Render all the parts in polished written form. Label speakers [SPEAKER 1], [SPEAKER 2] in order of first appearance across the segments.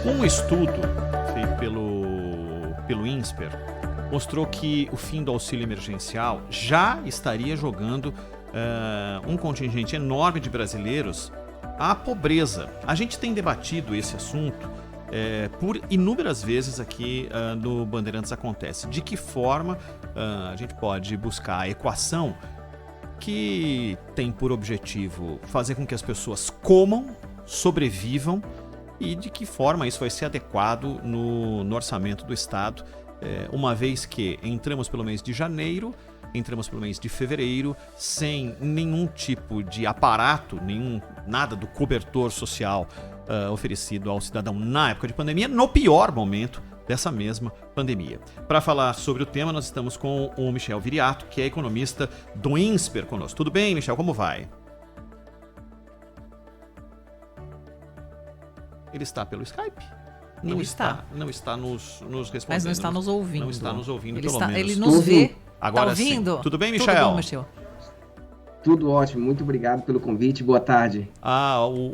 [SPEAKER 1] Um estudo feito pelo INSPER mostrou que o fim do auxílio emergencial já estaria jogando um contingente enorme de brasileiros à pobreza. A gente tem debatido esse assunto por inúmeras vezes aqui no Bandeirantes Acontece. De que forma a gente pode buscar a equação que tem por objetivo fazer com que as pessoas comam, sobrevivam, e de que forma isso vai ser adequado no orçamento do Estado, uma vez que entramos pelo mês de janeiro, entramos pelo mês de fevereiro, sem nenhum tipo de aparato, nada do cobertor social oferecido ao cidadão na época de pandemia, no pior momento dessa mesma pandemia. Para falar sobre o tema, nós estamos com o Michel Viriato, que é economista do INSPER conosco. Tudo bem, Michel? Como vai? Ele está pelo Skype? Não está nos respondendo.
[SPEAKER 2] Mas não está nos ouvindo.
[SPEAKER 1] Não está nos ouvindo,
[SPEAKER 2] ele
[SPEAKER 1] pelo
[SPEAKER 2] está,
[SPEAKER 1] menos.
[SPEAKER 2] Ele nos vê.
[SPEAKER 1] Agora
[SPEAKER 2] tá ouvindo?
[SPEAKER 1] Sim. Tudo bem, Michel?
[SPEAKER 2] Tudo bom, Michel?
[SPEAKER 3] Tudo ótimo. Muito obrigado pelo convite. Boa tarde.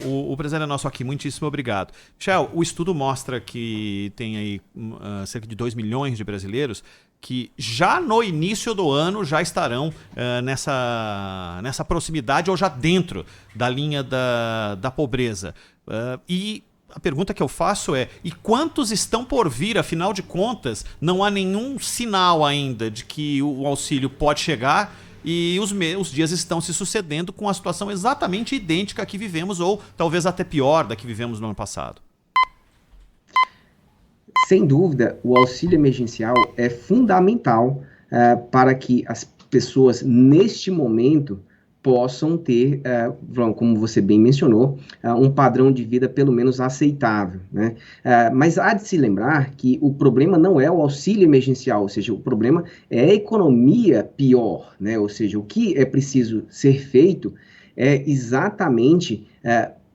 [SPEAKER 1] O prazer é nosso aqui. Muitíssimo obrigado. Michel, o estudo mostra que tem aí cerca de 2 milhões de brasileiros que já no início do ano já estarão nessa proximidade ou já dentro da linha da pobreza. E a pergunta que eu faço e quantos estão por vir? Afinal de contas, não há nenhum sinal ainda de que o auxílio pode chegar e os dias estão se sucedendo com a situação exatamente idêntica à que vivemos, ou talvez até pior da que vivemos no ano passado.
[SPEAKER 3] Sem dúvida, o auxílio emergencial é fundamental para que as pessoas, neste momento, possam ter, como você bem mencionou, um padrão de vida pelo menos aceitável, né? Mas há de se lembrar que o problema não é o auxílio emergencial, ou seja, o problema é a economia pior, né? Ou seja, o que é preciso ser feito é exatamente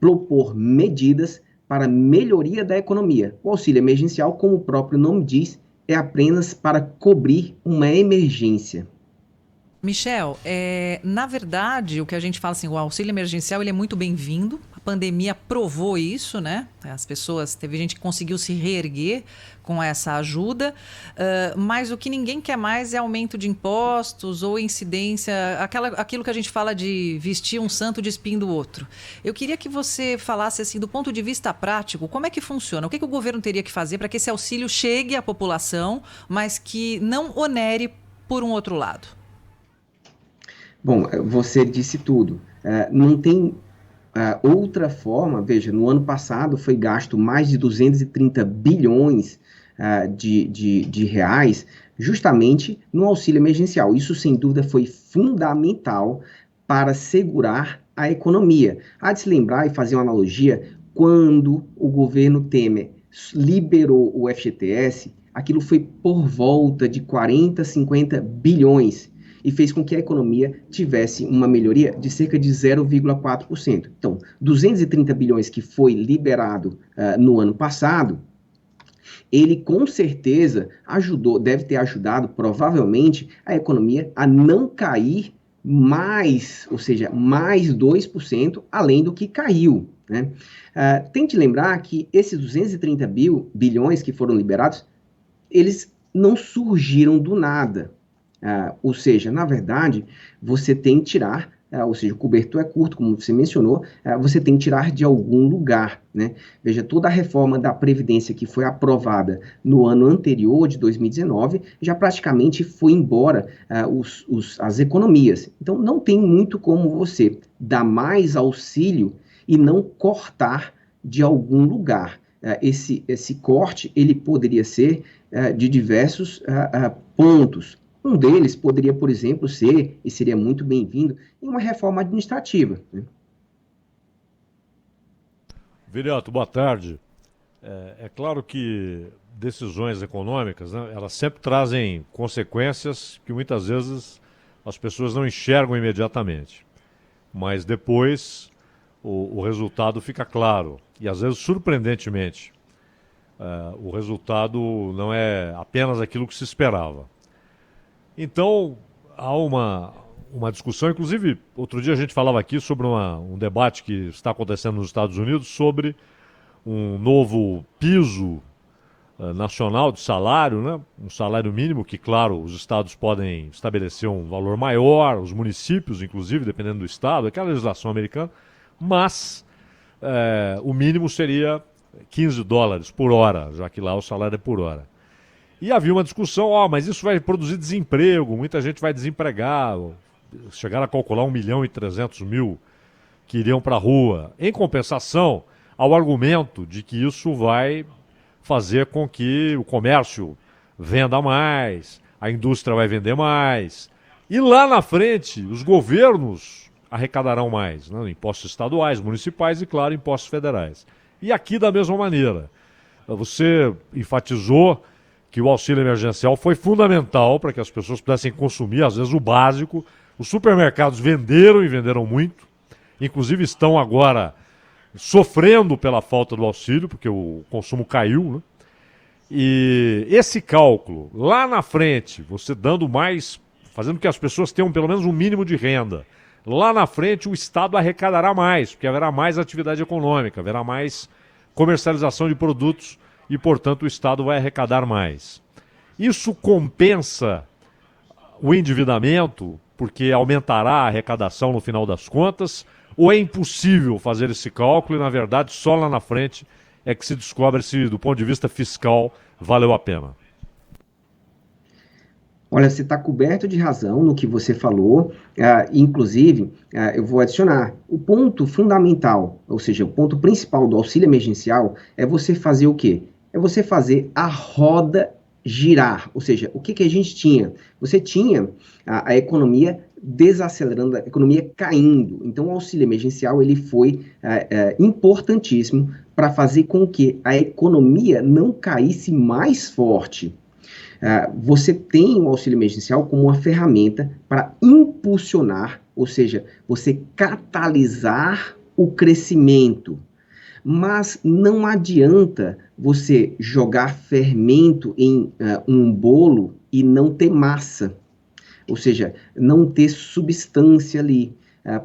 [SPEAKER 3] propor medidas para melhoria da economia. O auxílio emergencial, como o próprio nome diz, é apenas para cobrir uma emergência.
[SPEAKER 2] Michel, na verdade, o que a gente fala assim, o auxílio emergencial ele é muito bem-vindo. A pandemia provou isso, né? Teve gente que conseguiu se reerguer com essa ajuda, mas o que ninguém quer mais é aumento de impostos ou incidência, aquilo que a gente fala de vestir um santo despindo o outro. Eu queria que você falasse assim, do ponto de vista prático, como é que funciona? O que o governo teria que fazer para que esse auxílio chegue à população, mas que não onere por um outro lado?
[SPEAKER 3] Bom, você disse tudo. Não tem outra forma. Veja, no ano passado foi gasto mais de 230 bilhões de reais justamente no auxílio emergencial. Isso, sem dúvida, foi fundamental para segurar a economia. Há de se lembrar e fazer uma analogia, quando o governo Temer liberou o FGTS, aquilo foi por volta de 40, 50 bilhões. E fez com que a economia tivesse uma melhoria de cerca de 0,4%. Então, 230 bilhões que foi liberado no ano passado, ele com certeza deve ter ajudado provavelmente a economia a não cair mais, ou seja, mais 2% além do que caiu, né? Tem de lembrar que esses 230 bilhões que foram liberados, eles não surgiram do nada. Ou seja, na verdade, você tem que tirar, ou seja, o cobertor é curto, como você mencionou, você tem que tirar de algum lugar, né? Veja, toda a reforma da Previdência que foi aprovada no ano anterior, de 2019, já praticamente foi embora as economias. Então, não tem muito como você dar mais auxílio e não cortar de algum lugar. Esse corte, ele poderia ser de diversos pontos. Um deles poderia, por exemplo, ser, e seria muito bem-vindo, em uma reforma administrativa, né?
[SPEAKER 4] Viriato, boa tarde. É claro que decisões econômicas, né, elas sempre trazem consequências que muitas vezes as pessoas não enxergam imediatamente. Mas depois o resultado fica claro. E às vezes, surpreendentemente, o resultado não é apenas aquilo que se esperava. Então, há uma discussão, inclusive, outro dia a gente falava aqui sobre um debate que está acontecendo nos Estados Unidos sobre um novo piso nacional de salário, né? Um salário mínimo que, claro, os estados podem estabelecer um valor maior, os municípios, inclusive, dependendo do estado, aquela legislação americana, mas o mínimo seria $15 por hora, já que lá o salário é por hora. E havia uma discussão, mas isso vai produzir desemprego, muita gente vai desempregar, chegaram a calcular 1.300.000 que iriam para a rua. Em compensação, ao argumento de que isso vai fazer com que o comércio venda mais, a indústria vai vender mais. E lá na frente, os governos arrecadarão mais, né? Impostos estaduais, municipais e, claro, impostos federais. E aqui da mesma maneira. Você enfatizou que o auxílio emergencial foi fundamental para que as pessoas pudessem consumir, às vezes, o básico. Os supermercados venderam e venderam muito. Inclusive estão agora sofrendo pela falta do auxílio, porque o consumo caiu, né? E esse cálculo, lá na frente, você dando mais, fazendo que as pessoas tenham pelo menos um mínimo de renda, lá na frente o Estado arrecadará mais, porque haverá mais atividade econômica, haverá mais comercialização de produtos e, portanto, o Estado vai arrecadar mais. Isso compensa o endividamento, porque aumentará a arrecadação no final das contas, ou é impossível fazer esse cálculo e, na verdade, só lá na frente é que se descobre se, do ponto de vista fiscal, valeu a pena?
[SPEAKER 3] Olha, você está coberto de razão no que você falou, inclusive, eu vou adicionar, o ponto fundamental, ou seja, o ponto principal do auxílio emergencial é você fazer o quê? É você fazer a roda girar, ou seja, o que a gente tinha? Você tinha a economia desacelerando, a economia caindo. Então, o auxílio emergencial ele foi importantíssimo para fazer com que a economia não caísse mais forte. Você tem o auxílio emergencial como uma ferramenta para impulsionar, ou seja, você catalisar o crescimento. Mas não adianta você jogar fermento em um bolo e não ter massa. Ou seja, não ter substância ali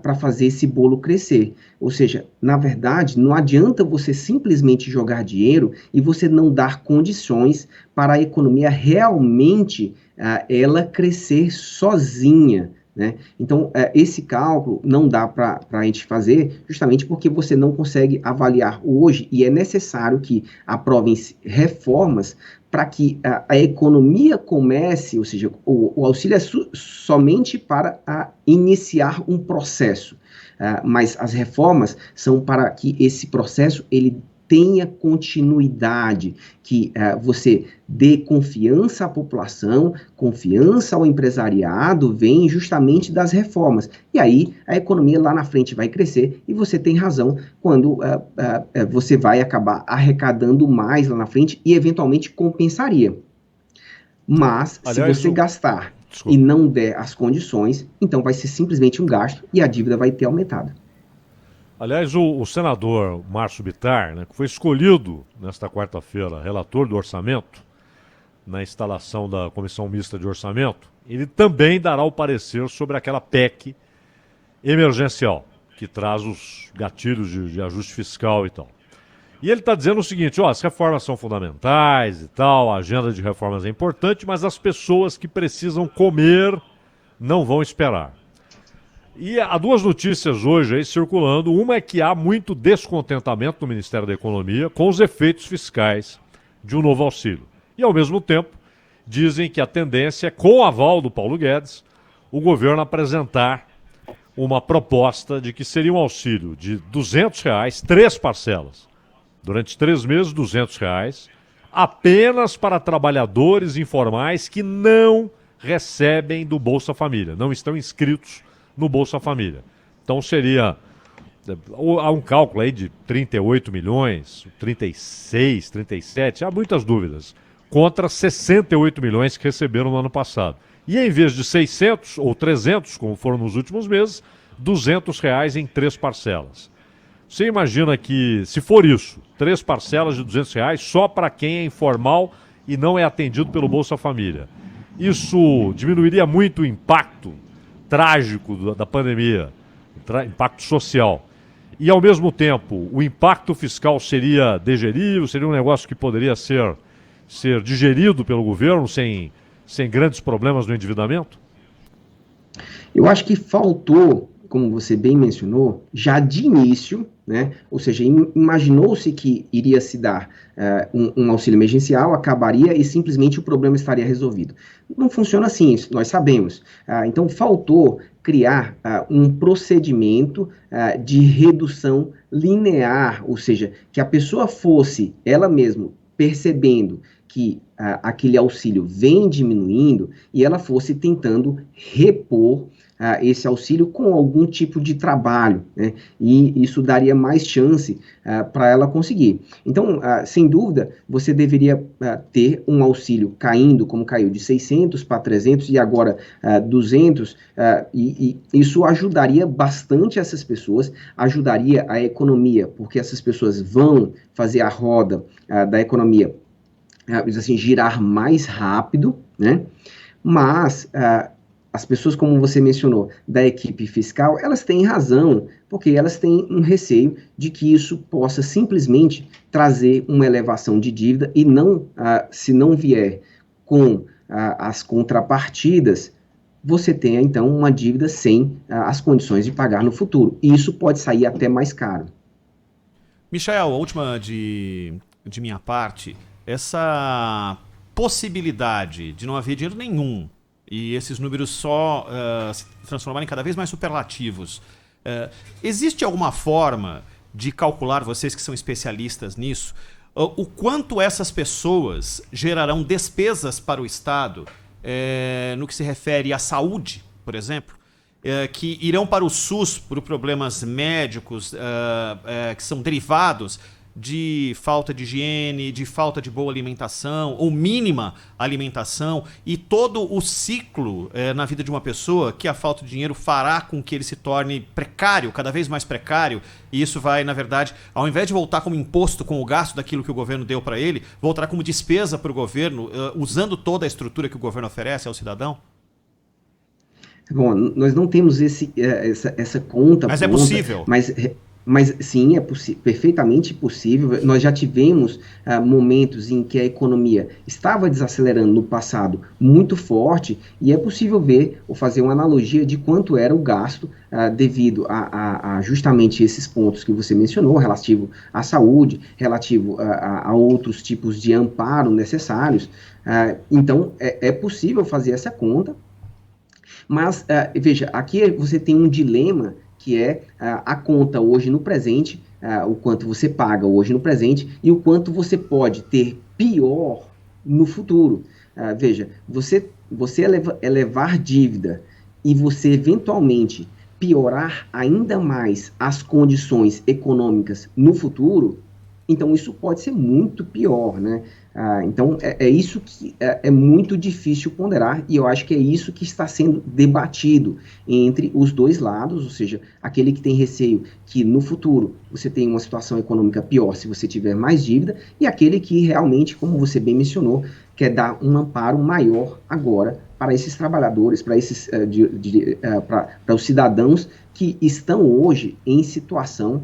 [SPEAKER 3] para fazer esse bolo crescer. Ou seja, na verdade, não adianta você simplesmente jogar dinheiro e você não dar condições para a economia realmente ela crescer sozinha. Né? Então, esse cálculo não dá para a gente fazer justamente porque você não consegue avaliar hoje e é necessário que aprovem reformas para que a economia comece, ou seja, o auxílio é somente para iniciar um processo, mas as reformas são para que esse processo ele tenha continuidade, que você dê confiança à população, confiança ao empresariado, vem justamente das reformas. E aí a economia lá na frente vai crescer e você tem razão quando você vai acabar arrecadando mais lá na frente e eventualmente compensaria. Mas aliás, se você gastar e não der as condições, então vai ser simplesmente um gasto e a dívida vai ter aumentado.
[SPEAKER 4] Aliás, o senador Márcio Bittar, né, que foi escolhido nesta quarta-feira relator do orçamento, na instalação da Comissão Mista de Orçamento, ele também dará o parecer sobre aquela PEC emergencial, que traz os gatilhos de ajuste fiscal e tal. E ele está dizendo o seguinte, as reformas são fundamentais e tal, a agenda de reformas é importante, mas as pessoas que precisam comer não vão esperar. E há duas notícias hoje aí circulando. Uma é que há muito descontentamento no Ministério da Economia com os efeitos fiscais de um novo auxílio. E, ao mesmo tempo, dizem que a tendência é, com o aval do Paulo Guedes, o governo apresentar uma proposta de que seria um auxílio de R$200, 3 parcelas. Durante 3 meses, R$200, apenas para trabalhadores informais que não recebem do Bolsa Família, não estão inscritos no Bolsa Família. Então seria, há um cálculo aí de 38 milhões, 36, 37, há muitas dúvidas, contra 68 milhões que receberam no ano passado. E em vez de 600 ou 300, como foram nos últimos meses, R$200 em 3 parcelas. Você imagina que, se for isso, 3 parcelas de R$200 só para quem é informal e não é atendido pelo Bolsa Família. Isso diminuiria muito o impacto trágico da pandemia, impacto social. E, ao mesmo tempo, o impacto fiscal seria digerível, seria um negócio que poderia ser digerido pelo governo sem grandes problemas no endividamento?
[SPEAKER 3] Eu acho que faltou, como você bem mencionou, já de início, né? Ou seja, imaginou-se que iria se dar um auxílio emergencial, acabaria e simplesmente o problema estaria resolvido. Não funciona assim, nós sabemos. Então, faltou criar um procedimento de redução linear, ou seja, que a pessoa fosse ela mesma percebendo que aquele auxílio vem diminuindo e ela fosse tentando repor esse auxílio com algum tipo de trabalho, né? E isso daria mais chance para ela conseguir. Então, sem dúvida, você deveria ter um auxílio caindo, como caiu de 600 para 300 e agora 200, e isso ajudaria bastante essas pessoas, ajudaria a economia, porque essas pessoas vão fazer a roda da economia assim, girar mais rápido, né? Mas as pessoas, como você mencionou, da equipe fiscal, elas têm razão, porque elas têm um receio de que isso possa simplesmente trazer uma elevação de dívida e não, se não vier com as contrapartidas, você tenha, então, uma dívida sem as condições de pagar no futuro. E isso pode sair até mais caro.
[SPEAKER 1] Michel, a última de minha parte. Essa possibilidade de não haver dinheiro nenhum e esses números só se transformarem cada vez mais superlativos, existe alguma forma de calcular, vocês que são especialistas nisso, o quanto essas pessoas gerarão despesas para o Estado no que se refere à saúde, por exemplo, que irão para o SUS por problemas médicos que são derivados de falta de higiene, de falta de boa alimentação ou mínima alimentação, e todo o ciclo na vida de uma pessoa que a falta de dinheiro fará com que ele se torne precário, cada vez mais precário, e isso vai, na verdade, ao invés de voltar como imposto com o gasto daquilo que o governo deu para ele, voltará como despesa para o governo, usando toda a estrutura que o governo oferece ao cidadão?
[SPEAKER 3] Bom, nós não temos essa conta.
[SPEAKER 1] Mas é possível.
[SPEAKER 3] Mas sim, é perfeitamente possível. Nós já tivemos momentos em que a economia estava desacelerando no passado muito forte, e é possível ver ou fazer uma analogia de quanto era o gasto devido a justamente esses pontos que você mencionou, relativo à saúde, relativo a outros tipos de amparo necessários. Então, é possível fazer essa conta, mas, veja, aqui você tem um dilema, que é a conta hoje no presente, o quanto você paga hoje no presente e o quanto você pode ter pior no futuro. Veja, você elevar dívida e você eventualmente piorar ainda mais as condições econômicas no futuro, então isso pode ser muito pior, né? Então, isso que é muito difícil ponderar, e eu acho que é isso que está sendo debatido entre os dois lados, ou seja, aquele que tem receio que no futuro você tenha uma situação econômica pior se você tiver mais dívida, e aquele que realmente, como você bem mencionou, quer dar um amparo maior agora para esses trabalhadores, para os cidadãos que estão hoje em situação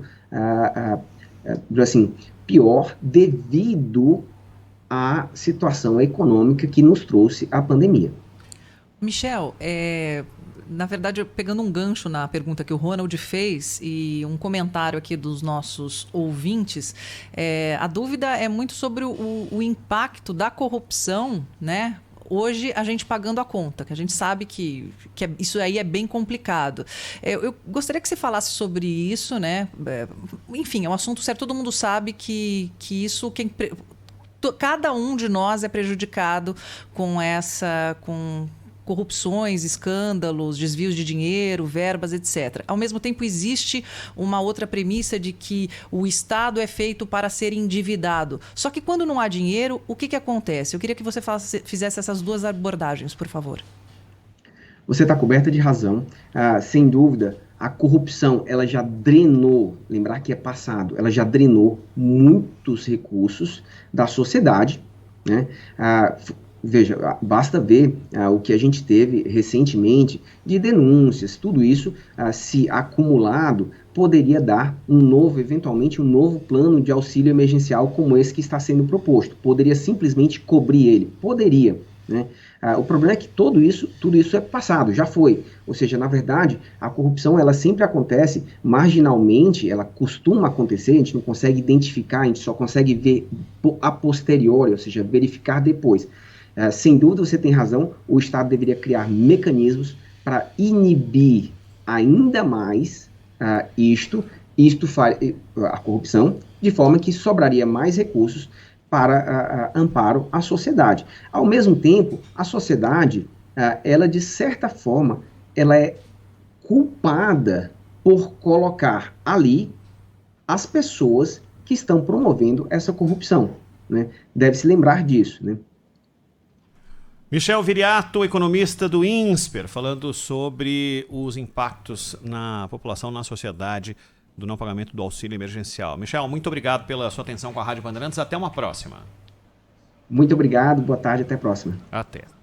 [SPEAKER 3] assim, pior devido à situação econômica que nos trouxe a pandemia.
[SPEAKER 2] Michel, na verdade, pegando um gancho na pergunta que o Ronald fez e um comentário aqui dos nossos ouvintes, a dúvida é muito sobre o impacto da corrupção, né? Hoje, a gente pagando a conta, que a gente sabe que isso aí é bem complicado. Eu gostaria que você falasse sobre isso, né? Enfim, é um assunto certo, todo mundo sabe que isso... cada um de nós é prejudicado com corrupções, escândalos, desvios de dinheiro, verbas, etc. Ao mesmo tempo, existe uma outra premissa de que o Estado é feito para ser endividado. Só que quando não há dinheiro, o que acontece? Eu queria que você fizesse essas duas abordagens, por favor.
[SPEAKER 3] Você está coberta de razão. Sem dúvida, a corrupção, ela já drenou, lembrar que é passado, ela já drenou muitos recursos da sociedade, né? Veja, basta ver o que a gente teve recentemente de denúncias, tudo isso, se acumulado, poderia dar eventualmente um novo plano de auxílio emergencial como esse que está sendo proposto. Poderia simplesmente cobrir ele? Poderia, né? O problema é que tudo isso é passado, já foi. Ou seja, na verdade, a corrupção ela sempre acontece marginalmente, ela costuma acontecer, a gente não consegue identificar, a gente só consegue ver a posteriori, ou seja, verificar depois. Sem dúvida, você tem razão, o Estado deveria criar mecanismos para inibir ainda mais a corrupção, de forma que sobraria mais recursos para amparo à sociedade. Ao mesmo tempo, a sociedade, ela de certa forma, ela é culpada por colocar ali as pessoas que estão promovendo essa corrupção, né? Deve-se lembrar disso, né?
[SPEAKER 1] Michel Viriato, economista do INSPER, falando sobre os impactos na população, na sociedade, do não pagamento do auxílio emergencial. Michel, muito obrigado pela sua atenção com a Rádio Bandeirantes. Até uma próxima.
[SPEAKER 3] Muito obrigado, boa tarde, até a próxima.
[SPEAKER 1] Até.